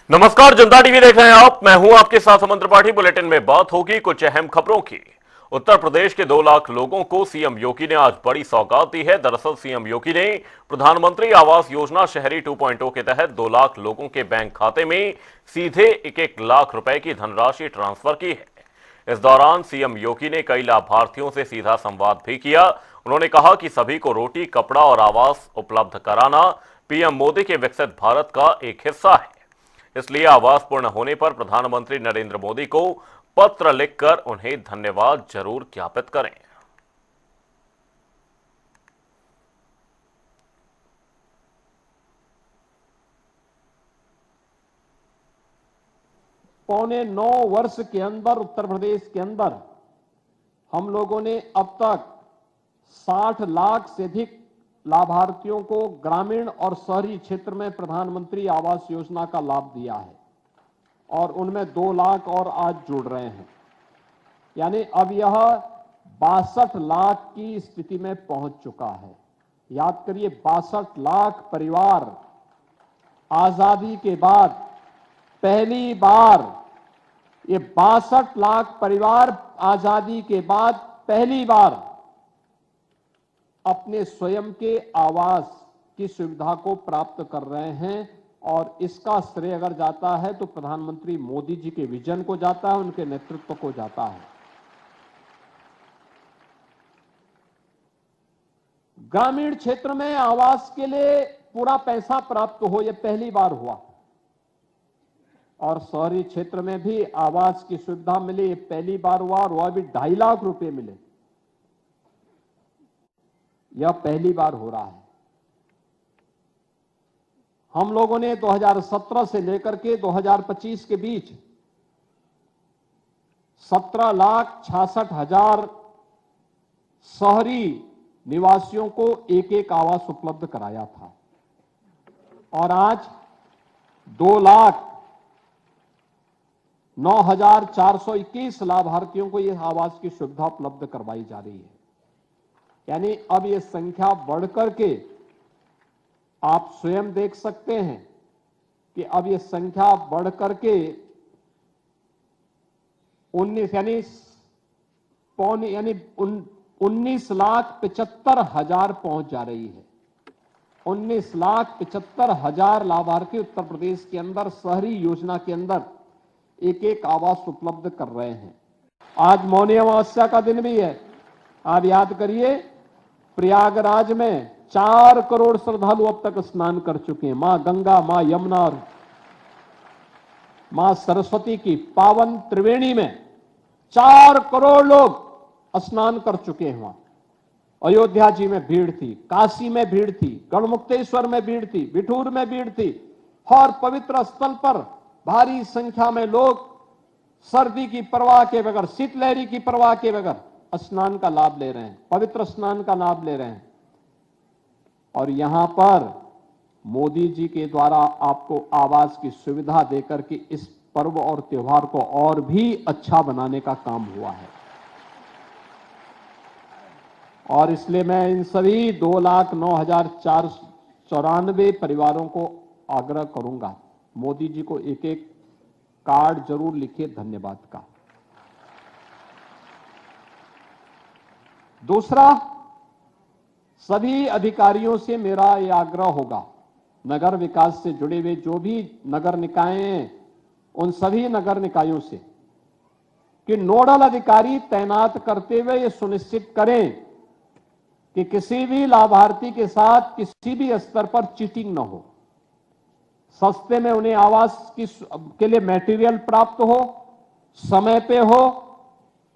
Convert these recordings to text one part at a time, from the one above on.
नमस्कार, जनता टीवी देख रहे हैं आप। मैं हूं आपके साथ अमन त्रिपाठी। बुलेटिन में बात होगी कुछ अहम खबरों की। उत्तर प्रदेश के 2 लाख लोगों को सीएम योगी ने आज बड़ी सौगात दी है। दरअसल सीएम योगी ने प्रधानमंत्री आवास योजना शहरी 2.0 के तहत 2 लाख लोगों के बैंक खाते में सीधे 1-1 लाख रुपए की धनराशि ट्रांसफर की है। इस दौरान सीएम योगी ने कई लाभार्थियों से सीधा संवाद भी किया। उन्होंने कहा कि सभी को रोटी, कपड़ा और आवास उपलब्ध कराना पीएम मोदी के विकसित भारत का एक हिस्सा है। इसलिए आवास पूर्ण होने पर प्रधानमंत्री नरेंद्र मोदी को पत्र लिखकर उन्हें धन्यवाद जरूर ज्ञापित करें। पौने 9 वर्ष के अंदर उत्तर प्रदेश के अंदर हम लोगों ने अब तक 60 लाख से अधिक लाभार्थियों को ग्रामीण और शहरी क्षेत्र में प्रधानमंत्री आवास योजना का लाभ दिया है और उनमें 2 लाख और आज जुड़ रहे हैं। यानी अब यह 62 लाख की स्थिति में पहुंच चुका है। याद करिए, 62 लाख परिवार आजादी के बाद पहली बार, ये 62 लाख परिवार आजादी के बाद पहली बार अपने स्वयं के आवास की सुविधा को प्राप्त कर रहे हैं। और इसका श्रेय अगर जाता है तो प्रधानमंत्री मोदी जी के विजन को जाता है, उनके नेतृत्व को जाता है। ग्रामीण क्षेत्र में आवास के लिए पूरा पैसा प्राप्त हो, यह पहली बार हुआ। और शहरी क्षेत्र में भी आवास की सुविधा मिली, यह पहली बार हुआ। और वह भी 2.5 लाख रुपए मिले, यह पहली बार हो रहा है। हम लोगों ने 2017 से लेकर के 2025 के बीच 17,66,000 शहरी निवासियों को 1-1 आवास उपलब्ध कराया था। और आज 2,09,421 लाभार्थियों को यह आवास की सुविधा उपलब्ध करवाई जा रही है। यानी अब यह संख्या बढ़कर के आप स्वयं देख सकते हैं कि अब यह संख्या बढ़कर के 19,75,000 पहुंच जा रही है। 19,75,000 लाभार्थी उत्तर प्रदेश के अंदर शहरी योजना के अंदर 1-1 आवास उपलब्ध कर रहे हैं। आज मौनी अमावस्या का दिन भी है। आप याद करिए, प्रयागराज में 4 करोड़ श्रद्धालु अब तक स्नान कर चुके हैं। मां गंगा, मां यमुना और मां सरस्वती की पावन त्रिवेणी में 4 करोड़ लोग स्नान कर चुके हैं। वहां अयोध्या जी में भीड़ थी, काशी में भीड़ थी, गढ़मुक्तेश्वर में भीड़ थी, बिठूर में भीड़ थी। और पवित्र स्थल पर भारी संख्या में लोग सर्दी की परवाह के बगैर, शीतलहरी की परवाह के बगैर स्नान का लाभ ले रहे हैं, पवित्र स्नान का लाभ ले रहे हैं। और यहां पर मोदी जी के द्वारा आपको आवास की सुविधा देकर के इस पर्व और त्योहार को और भी अच्छा बनाने का काम हुआ है। और इसलिए मैं इन सभी 2,09,494 परिवारों को आग्रह करूंगा, मोदी जी को 1-1 कार्ड जरूर लिखिए धन्यवाद का। दूसरा, सभी अधिकारियों से मेरा यह आग्रह होगा, नगर विकास से जुड़े हुए जो भी नगर निकाय हैं, उन सभी नगर निकायों से कि नोडल अधिकारी तैनात करते हुए यह सुनिश्चित करें कि किसी भी लाभार्थी के साथ किसी भी स्तर पर चीटिंग न हो। सस्ते में उन्हें आवास के लिए मटेरियल प्राप्त हो, समय पे हो,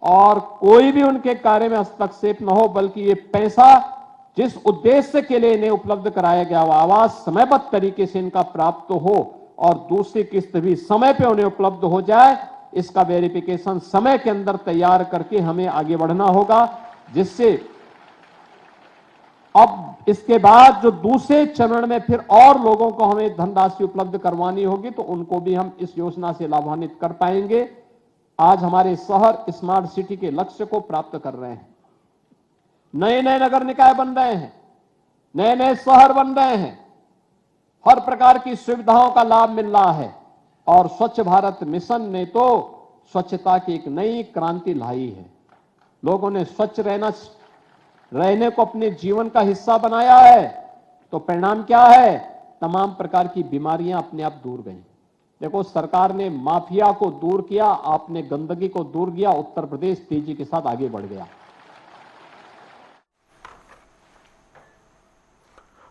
और कोई भी उनके कार्य में हस्तक्षेप न हो, बल्कि ये पैसा जिस उद्देश्य के लिए इन्हें उपलब्ध कराया गया वो आवास समयबद्ध तरीके से इनका प्राप्त हो और दूसरी किस्त भी समय पे उन्हें उपलब्ध हो जाए। इसका वेरिफिकेशन समय के अंदर तैयार करके हमें आगे बढ़ना होगा, जिससे अब इसके बाद जो दूसरे चरण में फिर और लोगों को हमें धनराशि उपलब्ध करवानी होगी तो उनको भी हम इस योजना से लाभान्वित कर पाएंगे। आज हमारे शहर स्मार्ट सिटी के लक्ष्य को प्राप्त कर रहे हैं। नए नए नगर निकाय बन रहे हैं, नए नए शहर बन रहे हैं, हर प्रकार की सुविधाओं का लाभ मिल रहा है और स्वच्छ भारत मिशन ने तो स्वच्छता की एक नई क्रांति लाई है। लोगों ने स्वच्छ रहने को अपने जीवन का हिस्सा बनाया है, तो परिणाम क्या है? तमाम प्रकार की बीमारियां अपने आप दूर गई। देखो, सरकार ने माफिया को दूर किया, आपने गंदगी को दूर किया, उत्तर प्रदेश तेजी के साथ आगे बढ़ गया।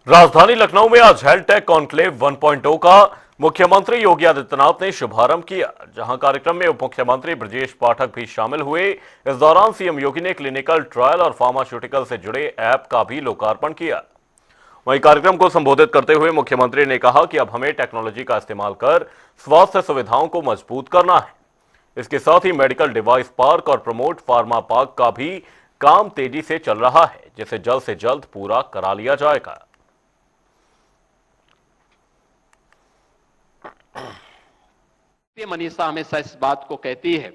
राजधानी लखनऊ में आज हेल्थ टेक कॉन्क्लेव 1.0 का मुख्यमंत्री योगी आदित्यनाथ ने शुभारंभ किया, जहां कार्यक्रम में उप मुख्यमंत्री ब्रजेश पाठक भी शामिल हुए। इस दौरान सीएम योगी ने क्लिनिकल ट्रायल और फार्मास्यूटिकल से जुड़े ऐप का भी लोकार्पण किया। वहीं कार्यक्रम को संबोधित करते हुए मुख्यमंत्री ने कहा कि अब हमें टेक्नोलॉजी का इस्तेमाल कर स्वास्थ्य सुविधाओं को मजबूत करना है। इसके साथ ही मेडिकल डिवाइस पार्क और प्रमोट फार्मा पार्क का भी काम तेजी से चल रहा है, जिसे जल्द से जल्द पूरा करा लिया जाएगा। मनीषा हमेशा इस बात को कहती है,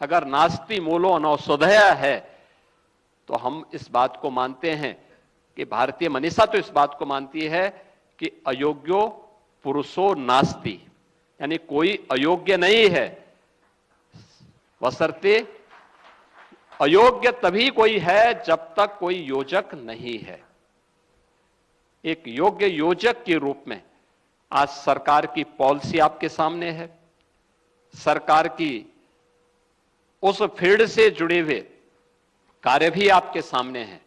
अगर नास्ति मूलो अनौषधय है, तो हम इस बात को मानते हैं कि भारतीय मनीषा तो इस बात को मानती है कि अयोग्यो पुरुषो नास्ति, यानी कोई अयोग्य नहीं है, बशर्ते अयोग्य तभी कोई है जब तक कोई योजक नहीं है। एक योग्य योजक के रूप में आज सरकार की पॉलिसी आपके सामने है, सरकार की उस फील्ड से जुड़े हुए कार्य भी आपके सामने हैं,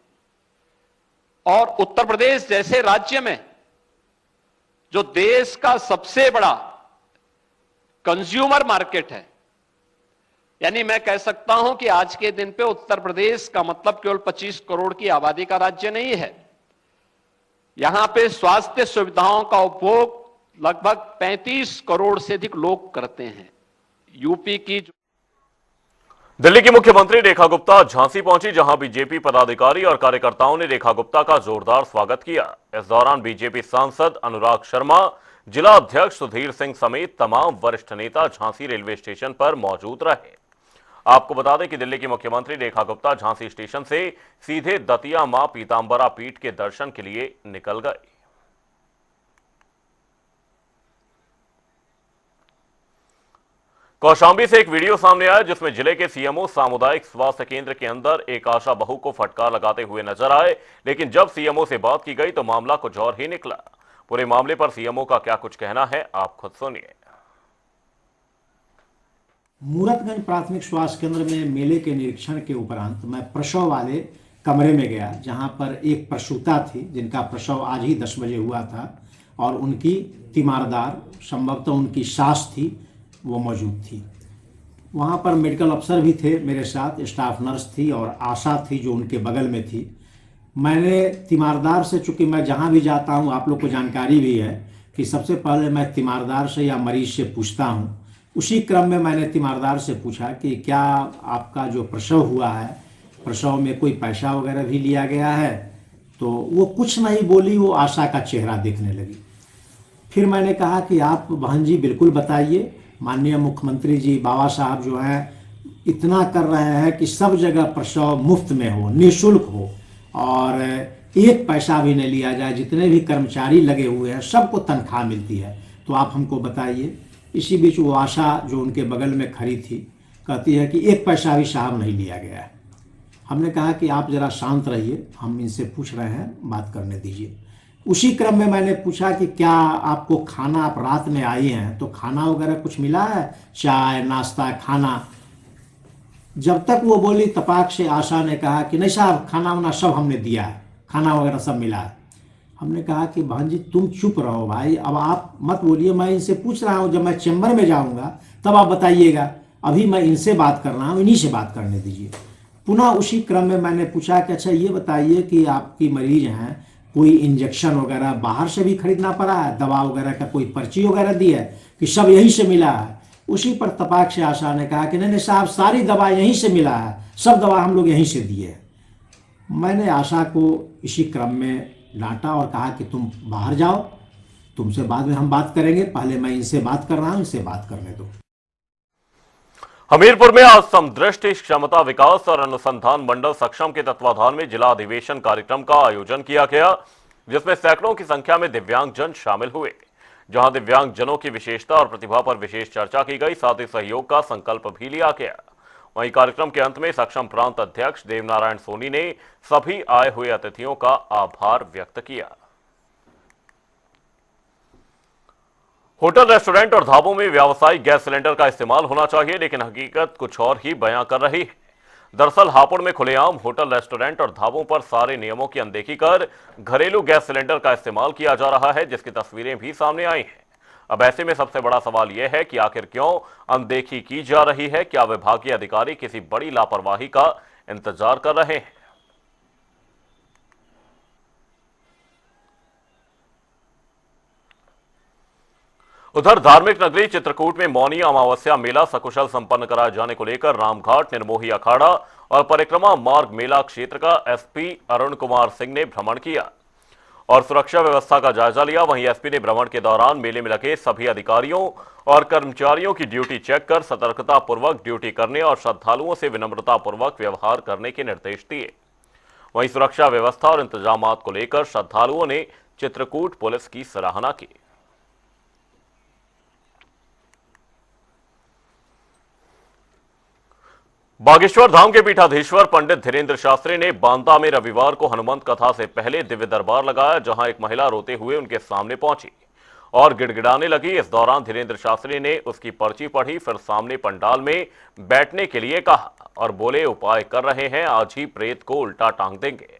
और उत्तर प्रदेश जैसे राज्य में जो देश का सबसे बड़ा कंज्यूमर मार्केट है, यानी मैं कह सकता हूं कि आज के दिन पे उत्तर प्रदेश का मतलब केवल 25 करोड़ की आबादी का राज्य नहीं है। यहां पे स्वास्थ्य सुविधाओं का उपभोग लगभग 35 करोड़ से अधिक लोग करते हैं। यूपी की दिल्ली की मुख्यमंत्री रेखा गुप्ता झांसी पहुंची, जहां बीजेपी पदाधिकारी और कार्यकर्ताओं ने रेखा गुप्ता का जोरदार स्वागत किया। इस दौरान बीजेपी सांसद अनुराग शर्मा, जिला अध्यक्ष सुधीर सिंह समेत तमाम वरिष्ठ नेता झांसी रेलवे स्टेशन पर मौजूद रहे। आपको बता दें कि दिल्ली की मुख्यमंत्री रेखा गुप्ता झांसी स्टेशन से सीधे दतिया मां पीतांबरा पीठ के दर्शन के लिए निकल गए। कौशांबी से एक वीडियो सामने आया, जिसमें जिले के सीएमओ सामुदायिक स्वास्थ्य केंद्र के अंदर एक आशा बहू को फटकार लगाते हुए नजर आए, लेकिन जब सीएमओ से बात की गई तो मामला कुछ और ही निकला। पूरे मामले पर सीएमओ का क्या कुछ कहना है, आप खुद सुनिए। मूरतगंज प्राथमिक स्वास्थ्य केंद्र में मेले के निरीक्षण के उपरांत मैं प्रसव वाले कमरे में गया, जहां पर एक प्रसूता थी जिनका प्रसव आज ही 10 बजे हुआ था, और उनकी तीमारदार, संभवतः उनकी सास थी, वो मौजूद थी। वहाँ पर मेडिकल अफसर भी थे मेरे साथ, स्टाफ नर्स थी और आशा थी जो उनके बगल में थी। मैंने तीमारदार से, चूँकि मैं जहाँ भी जाता हूँ, आप लोग को जानकारी भी है कि सबसे पहले मैं तीमारदार से या मरीज से पूछता हूँ। उसी क्रम में मैंने तीमारदार से पूछा कि क्या आपका जो प्रसव हुआ है, प्रसव में कोई पैसा वगैरह भी लिया गया है? तो वो कुछ नहीं बोली, वो आशा का चेहरा देखने लगी। फिर मैंने कहा कि आप बहन जी बिल्कुल बताइए, माननीय मुख्यमंत्री जी बाबा साहब जो हैं इतना कर रहे हैं कि सब जगह प्रसव मुफ्त में हो, निःशुल्क हो, और एक पैसा भी नहीं लिया जाए, जितने भी कर्मचारी लगे हुए हैं सबको तनख्वाह मिलती है, तो आप हमको बताइए। इसी बीच वो आशा जो उनके बगल में खड़ी थी कहती है कि एक पैसा भी साहब नहीं लिया गया है। हमने कहा कि आप ज़रा शांत रहिए, हम इनसे पूछ रहे हैं, बात करने दीजिए। उसी क्रम में मैंने पूछा कि क्या आपको खाना, आप रात में आई हैं तो खाना वगैरह कुछ मिला है, चाय नाश्ता खाना? जब तक वो बोली तपाक से आशा ने कहा कि नहीं साहब, खाना वाना सब हमने दिया है, खाना वगैरह सब मिला है। हमने कहा कि बहन जी तुम चुप रहो भाई, अब आप मत बोलिए, मैं इनसे पूछ रहा हूँ, जब मैं चैम्बर में जाऊँगा तब आप बताइएगा, अभी मैं इनसे बात कर रहा हूँ, इन्हीं से बात करने दीजिए। पुनः उसी क्रम में मैंने पूछा कि अच्छा ये बताइए कि आपकी मरीज हैं, कोई इंजेक्शन वगैरह बाहर से भी खरीदना पड़ा है, दवा वगैरह का कोई पर्ची वगैरह दी है कि सब यहीं से मिला है? उसी पर तपाक से आशा ने कहा कि नहीं साहब, सारी दवा यहीं से मिला है, सब दवा हम लोग यहीं से दिए है। मैंने आशा को इसी क्रम में डांटा और कहा कि तुम बाहर जाओ, तुमसे बाद में हम बात करेंगे, पहले मैं इनसे बात कर रहा हूँ, इनसे बात करने दो। हमीरपुर में आज समदृष्टि क्षमता विकास और अनुसंधान मंडल सक्षम के तत्वाधान में जिला अधिवेशन कार्यक्रम का आयोजन किया गया, जिसमें सैकड़ों की संख्या में दिव्यांगजन शामिल हुए। जहां दिव्यांग जनों की विशेषता और प्रतिभा पर विशेष चर्चा की गई, साथ ही सहयोग का संकल्प भी लिया गया। वहीं कार्यक्रम के अंत में सक्षम प्रांत अध्यक्ष देवनारायण सोनी ने सभी आए हुए अतिथियों का आभार व्यक्त किया। होटल, रेस्टोरेंट और ढाबों में व्यावसायिक गैस सिलेंडर का इस्तेमाल होना चाहिए, लेकिन हकीकत कुछ और ही बयां कर रही है। दरअसल हापुड़ में खुलेआम होटल, रेस्टोरेंट और ढाबों पर सारे नियमों की अनदेखी कर घरेलू गैस सिलेंडर का इस्तेमाल किया जा रहा है, जिसकी तस्वीरें भी सामने आई हैं। अब ऐसे में सबसे बड़ा सवाल यह है कि आखिर क्यों अनदेखी की जा रही है? क्या विभागीय अधिकारी किसी बड़ी लापरवाही का इंतजार कर रहे हैं? उधर धार्मिक नगरी चित्रकूट में मौनी अमावस्या मेला सकुशल संपन्न कराए जाने को लेकर रामघाट, निर्मोही अखाड़ा और परिक्रमा मार्ग मेला क्षेत्र का एसपी अरुण कुमार सिंह ने भ्रमण किया और सुरक्षा व्यवस्था का जायजा लिया। वहीं एसपी ने भ्रमण के दौरान मेले में लगे सभी अधिकारियों और कर्मचारियों की ड्यूटी चेक कर सतर्कता पूर्वक ड्यूटी करने और श्रद्धालुओं से विनम्रता पूर्वक व्यवहार करने के निर्देश दिए। वहीं सुरक्षा व्यवस्था और इंतजामात को लेकर श्रद्धालुओं ने चित्रकूट पुलिस की सराहना की। बागेश्वर धाम के पीठाधीश्वर पंडित धीरेन्द्र शास्त्री ने बांदा में रविवार को हनुमंत कथा से पहले दिव्य दरबार लगाया, जहां एक महिला रोते हुए उनके सामने पहुंची और गिड़गिड़ाने लगी। इस दौरान धीरेन्द्र शास्त्री ने उसकी पर्ची पढ़ी, फिर सामने पंडाल में बैठने के लिए कहा और बोले, उपाय कर रहे हैं, आज ही प्रेत को उल्टा टांग देंगे।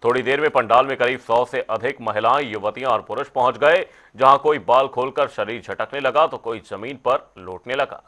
थोड़ी देर में पंडाल में करीब 100 से अधिक महिलाएं, युवतियां और पुरुष पहुंच गए, जहां कोई बाल खोलकर शरीर झटकने लगा तो कोई जमीन पर लोटने लगा।